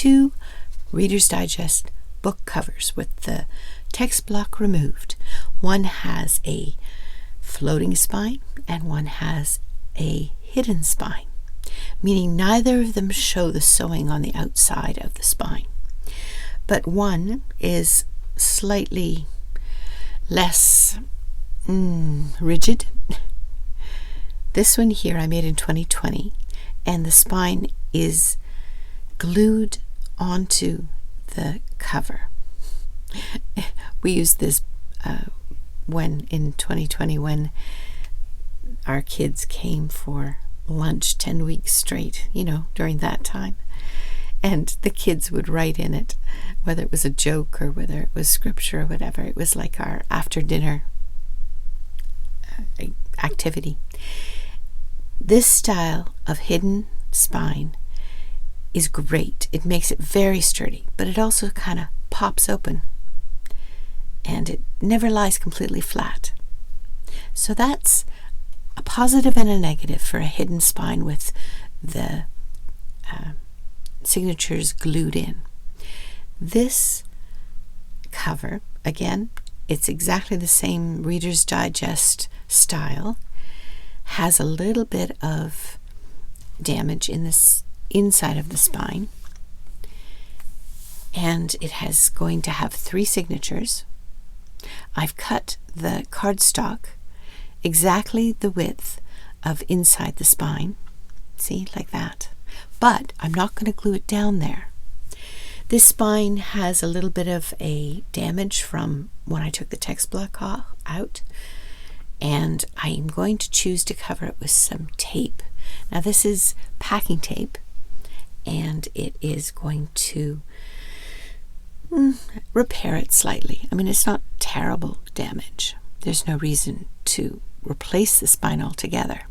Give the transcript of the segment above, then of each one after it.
two Reader's Digest book covers with the text block removed. One has a floating spine and one has a hidden spine, meaning neither of them show the sewing on the outside of the spine. But one is slightly less rigid. This one here I made in 2020, and the spine is glued onto the cover. We used this when in 2020 when our kids came for lunch 10 weeks straight, during that time. And the kids would write in it, whether it was a joke or whether it was scripture or whatever. It was like our after dinner activity. This style of hidden spine is great. It makes it very sturdy, but it also kind of pops open and it never lies completely flat. So that's a positive and a negative for a hidden spine with the signatures glued in. This cover, again, it's exactly the same Reader's Digest style, has a little bit of damage in this inside of the spine, and it has going to have 3 signatures. I've cut the cardstock exactly the width of inside the spine, see, like that, but I'm not going to glue it down there. This spine has a little bit of a damage from when I took the text block out, and I'm going to choose to cover it with some tape. Now this is packing tape, and it is going to repair it slightly. I mean, it's not terrible damage. There's no reason to replace the spine altogether.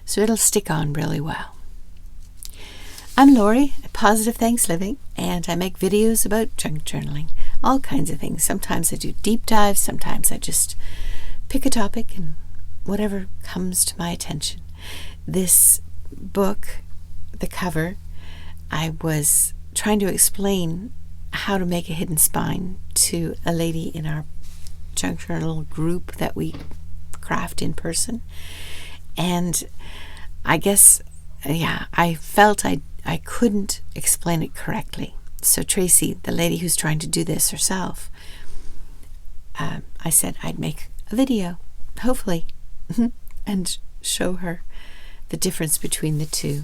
So it'll stick on really well. I'm Lori at Positive Thanks Living, and I make videos about junk journaling, all kinds of things. Sometimes I do deep dives, sometimes I just pick a topic and whatever comes to my attention. This book, the cover, I was trying to explain how to make a hidden spine to a lady in our junk journal group that we craft in person, and I guess I felt I couldn't explain it correctly. So Tracy, the lady who's trying to do this herself, I said I'd make a video, hopefully, and show her the difference between the two.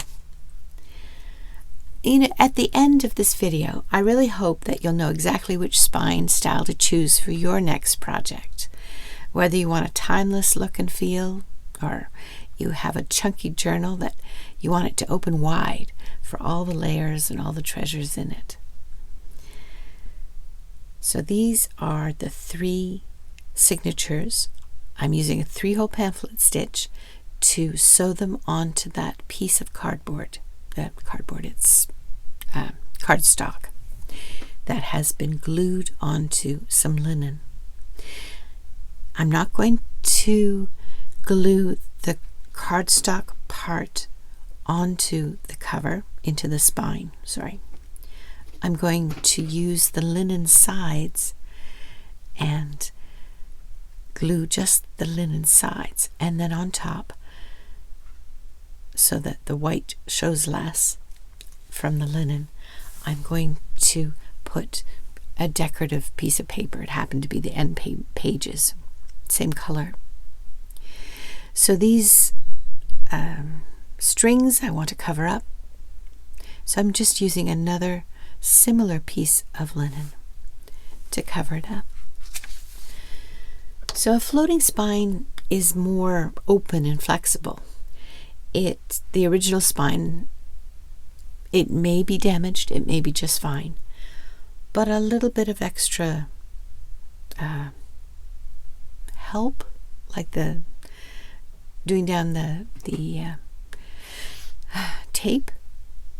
At the end of this video, I really hope that you'll know exactly which spine style to choose for your next project. Whether you want a timeless look and feel, or you have a chunky journal that you want it to open wide for all the layers and all the treasures in it. So these are the 3 signatures. I'm using a 3-hole pamphlet stitch to sew them onto that piece of cardboard. It's cardstock that has been glued onto some linen. I'm not going to glue the cardstock part onto the cover, into the spine, I'm going to use the linen sides and glue just the linen sides, and then on top, so that the white shows less from the linen, I'm going to put a decorative piece of paper. It happened to be the end pages, same color. So these strings I want to cover up, so I'm just using another similar piece of linen to cover it up. So a floating spine is more open and flexible. The original spine, it may be damaged, it may be just fine, but a little bit of extra help, like the doing down the tape,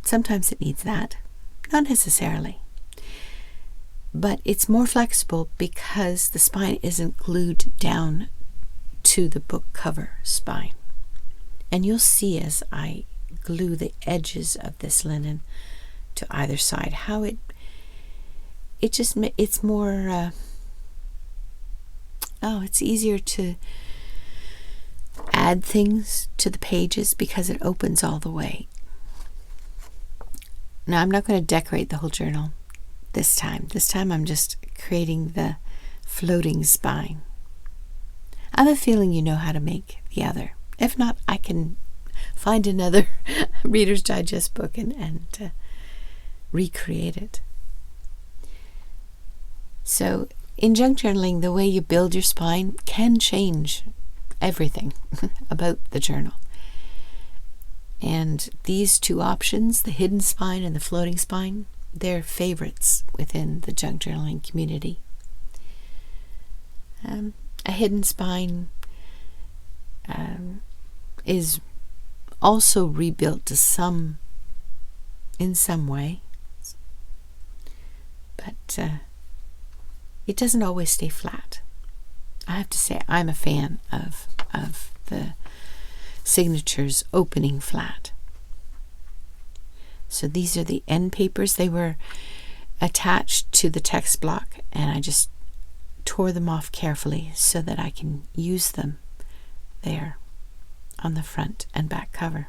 sometimes it needs that, not necessarily. But it's more flexible because the spine isn't glued down to the book cover spine. And you'll see as I glue the edges of this linen to either side, how it's more, it's easier to add things to the pages because it opens all the way. Now, I'm not going to decorate the whole journal this time. This time I'm just creating the floating spine. I have a feeling you know how to make the other. If not, I can find another Reader's Digest book and recreate it. So in junk journaling, the way you build your spine can change everything about the journal. And these two options, the hidden spine and the floating spine, they're favorites within the junk journaling community. A hidden spine is also rebuilt in some way, but it doesn't always stay flat. I have to say, I'm a fan of the Signatures opening flat. So these are the end papers. They were attached to the text block, and I just tore them off carefully so that I can use them there on the front and back cover.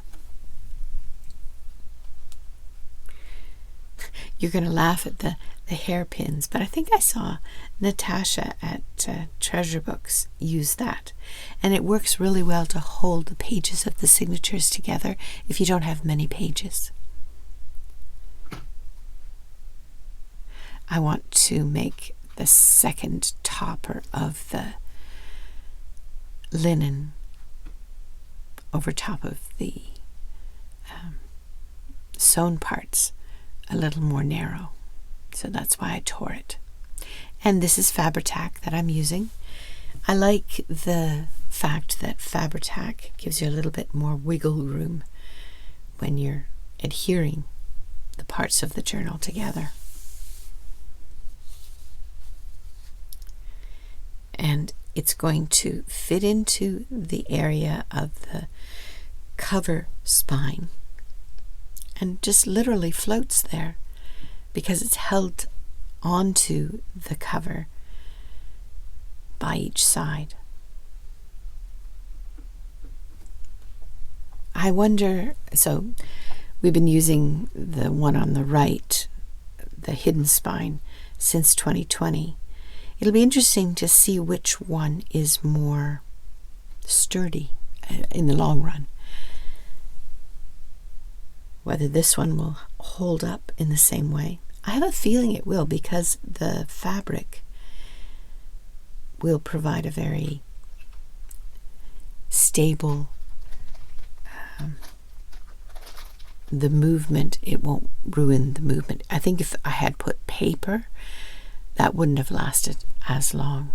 You're going to laugh at the hairpins, but I think I saw Natasha at Treasure Books use that. And it works really well to hold the pages of the Signatures together if you don't have many pages. I want to make the second topper of the linen over top of the sewn parts a little more narrow. So that's why I tore it. And this is Fabri-Tac that I'm using. I like the fact that Fabri-Tac gives you a little bit more wiggle room when you're adhering the parts of the journal together. And it's going to fit into the area of the cover spine and just literally floats there because it's held onto the cover by each side. I wonder, so we've been using the one on the right, the hidden spine, since 2020. It'll be interesting to see which one is more sturdy in the long run. Whether this one will hold up in the same way. I have a feeling it will, because the fabric will provide a very stable, the movement, it won't ruin the movement. I think if I had put paper, that wouldn't have lasted as long.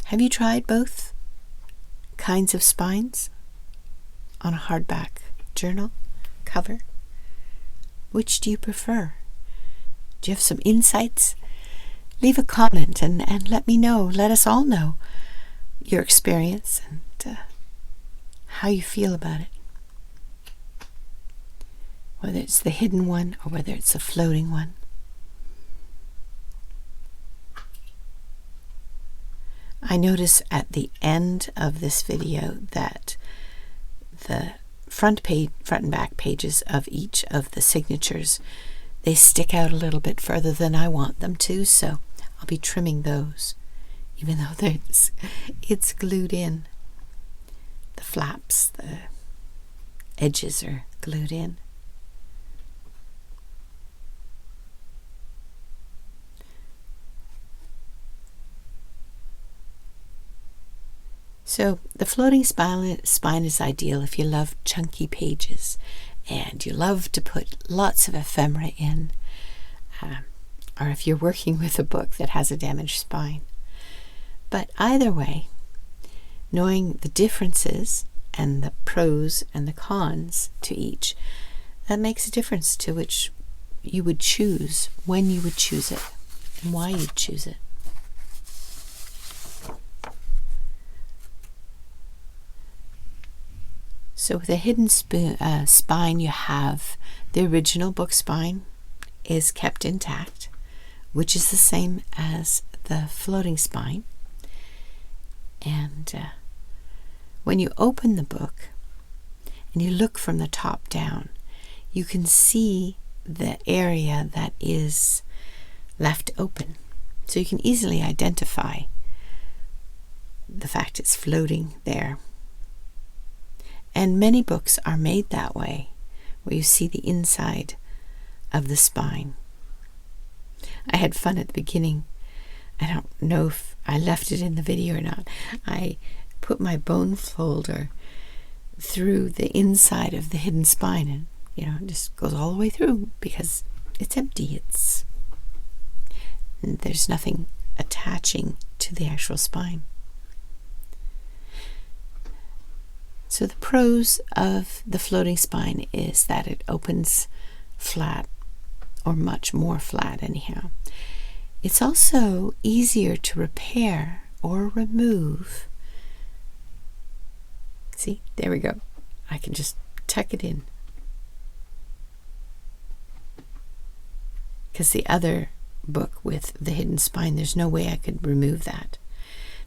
Have you tried both kinds of spines on a hardback journal cover? Which do you prefer? Do you have some insights? Leave a comment and let me know. Let us all know your experience and how you feel about it. Whether it's the hidden one or whether it's a floating one. I notice at the end of this video that the front and back pages of each of the Signatures, they stick out a little bit further than I want them to, so I'll be trimming those, even though it's glued in. The flaps, the edges are glued in. So the floating spine is ideal if you love chunky pages and you love to put lots of ephemera in, or if you're working with a book that has a damaged spine. But either way, knowing the differences and the pros and the cons to each, that makes a difference to which you would choose, when you would choose it, and why you'd choose it. So with a hidden spine, you have the original book spine is kept intact, which is the same as the floating spine. And when you open the book and you look from the top down, you can see the area that is left open. So you can easily identify the fact it's floating there. And many books are made that way, where you see the inside of the spine. I had fun at the beginning. I don't know if I left it in the video or not. I put my bone folder through the inside of the hidden spine, and it just goes all the way through because it's empty. There's nothing attaching to the actual spine. So the pros of the floating spine is that it opens flat, or much more flat anyhow. It's also easier to repair or remove. See, there we go. I can just tuck it in. Because the other book with the hidden spine, there's no way I could remove that.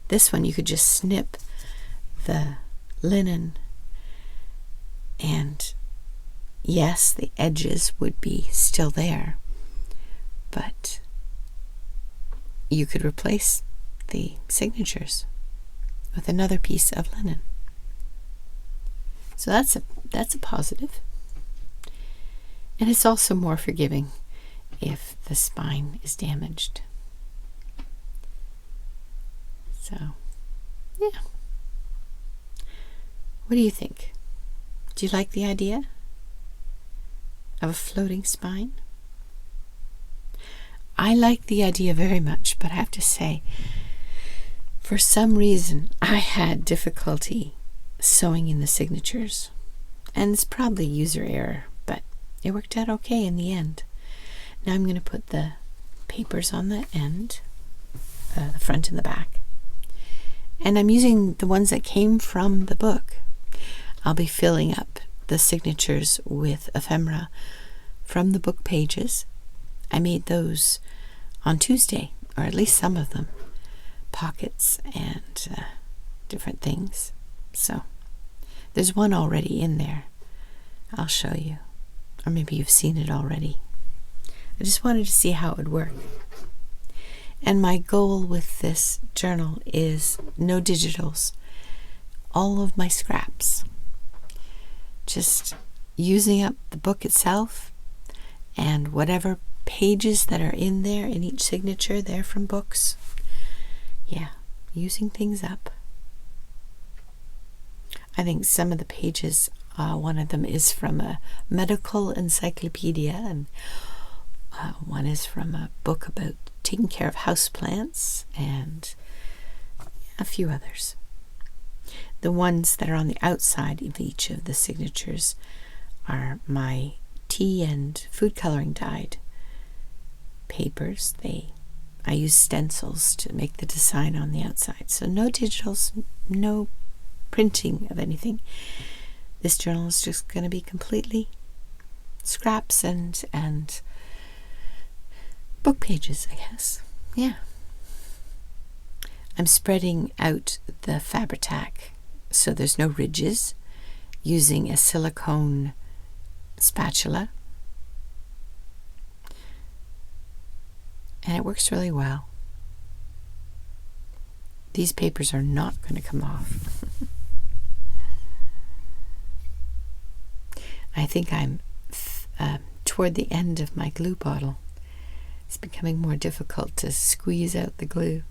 This one, you could just snip the linen, and yes, the edges would be still there, but you could replace the signatures with another piece of linen. So that's a positive. And it's also more forgiving if the spine is damaged. So, yeah. What do you think? Do you like the idea of a floating spine? I like the idea very much, but I have to say, for some reason, I had difficulty sewing in the signatures. And it's probably user error, but it worked out okay in the end. Now I'm going to put the papers on the end, the front and the back. And I'm using the ones that came from the book. I'll be filling up the signatures with ephemera from the book pages. I made those on Tuesday, or at least some of them, pockets and different things. So there's one already in there. I'll show you, or maybe you've seen it already. I just wanted to see how it would work. And my goal with this journal is no digitals, all of my scraps. Just using up the book itself and whatever pages that are in there in each signature, they're from books. Yeah, using things up. I think some of the pages, one of them is from a medical encyclopedia, and one is from a book about taking care of houseplants, and a few others. The ones that are on the outside of each of the signatures are my tea and food coloring dyed papers. I use stencils to make the design on the outside. So no digitals, no printing of anything. This journal is just going to be completely scraps and book pages, I guess. Yeah. I'm spreading out the Fabri-Tac so there's no ridges, using a silicone spatula. And it works really well. These papers are not going to come off. I think I'm toward the end of my glue bottle. It's becoming more difficult to squeeze out the glue.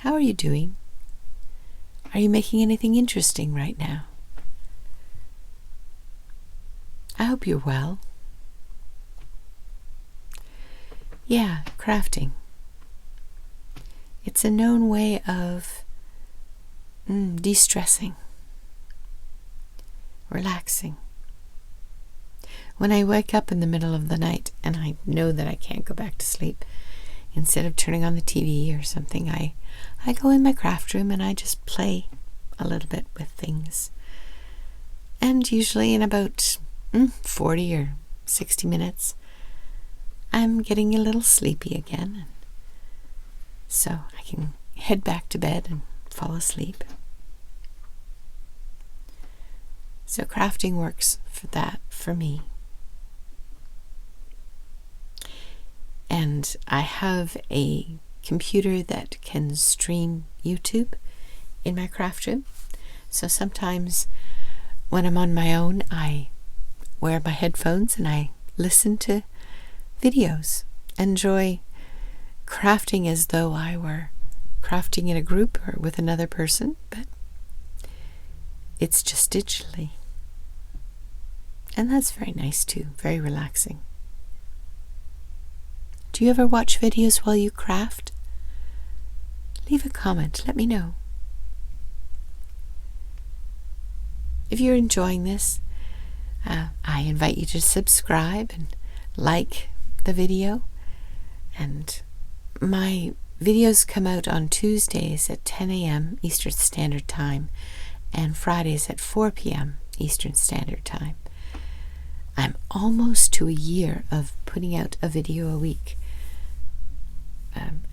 How are you doing? Are you making anything interesting right now? I hope you're well. Yeah, crafting. It's a known way of de-stressing, relaxing. When I wake up in the middle of the night and I know that I can't go back to sleep, instead of turning on the TV or something, I I go in my craft room and I just play a little bit with things. And usually in about 40 or 60 minutes, I'm getting a little sleepy again. So I can head back to bed and fall asleep. So crafting works for me. And I have a computer that can stream YouTube in my craft room. So sometimes when I'm on my own, I wear my headphones and I listen to videos. Enjoy crafting as though I were crafting in a group or with another person, but it's just digitally. And that's very nice too, very relaxing. Do you ever watch videos while you craft? Leave a comment, let me know. If you're enjoying this, I invite you to subscribe and like the video. And my videos come out on Tuesdays at 10 a.m. Eastern Standard Time and Fridays at 4 p.m. Eastern Standard Time. I'm almost to a year of putting out a video a week,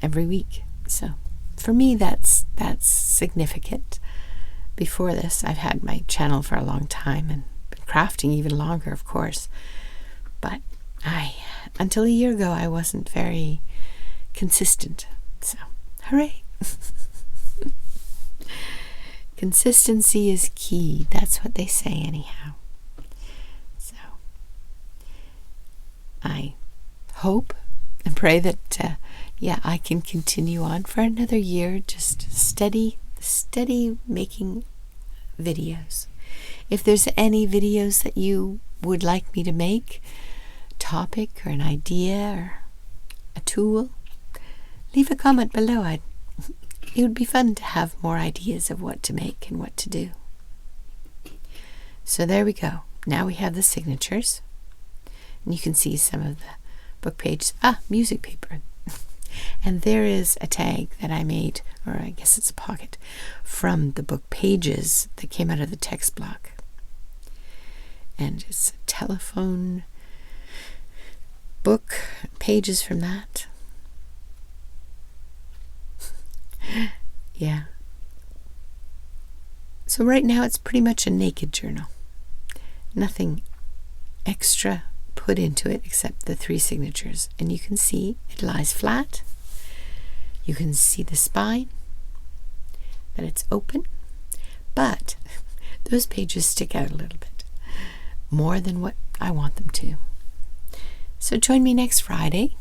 every week. So for me, that's significant. Before this, I've had my channel for a long time and been crafting even longer, of course. But until a year ago, I wasn't very consistent. So, hooray! Consistency is key. That's what they say anyhow. So, I hope and pray that, I can continue on for another year, just steady making videos. If there's any videos that you would like me to make, topic or an idea or a tool, leave a comment below. It would be fun to have more ideas of what to make and what to do. So there we go. Now we have the signatures. And you can see some of the book pages. Music paper. And there is a tag that I made, or I guess it's a pocket, from the book pages that came out of the text block. And it's a telephone book, pages from that. Yeah. So right now it's pretty much a naked journal. Nothing extra put into it except the 3 signatures. And you can see it lies flat. You can see the spine, that it's open. But those pages stick out a little bit, more than what I want them to. So join me next Friday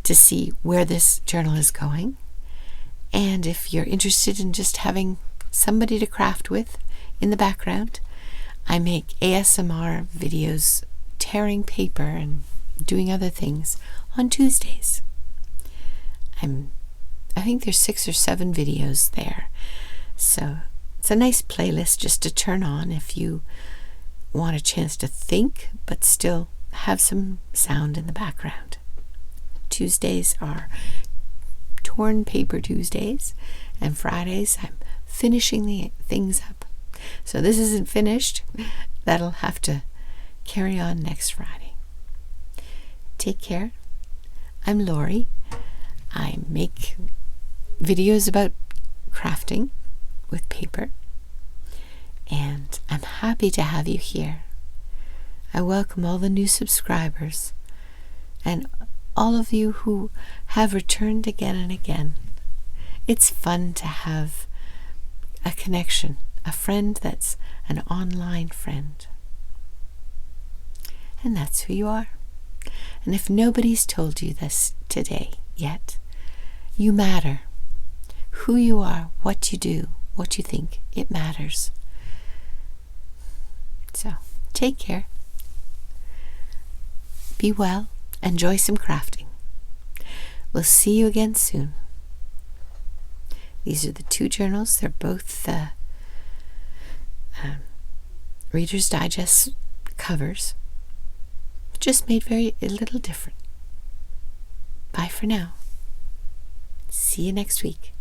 to see where this journal is going. And if you're interested in just having somebody to craft with in the background, I make ASMR videos tearing paper and doing other things on Tuesdays. I think there's 6 or 7 videos there. So it's a nice playlist just to turn on if you want a chance to think but still have some sound in the background. Tuesdays are Torn Paper Tuesdays, and Fridays I'm finishing the things up. So this isn't finished. That'll have to carry on next Friday. Take care. I'm Lori. I make videos about crafting with paper, and I'm happy to have you here. I welcome all the new subscribers and all of you who have returned again and again. It's fun to have a connection, a friend that's an online friend. And that's who you are. And if nobody's told you this today yet, you matter. Who you are, what you do, what you think, it matters. So, take care. Be well. Enjoy some crafting. We'll see you again soon. These are the 2 journals. They're both Reader's Digest covers, just made a little different. Bye for now. See you next week.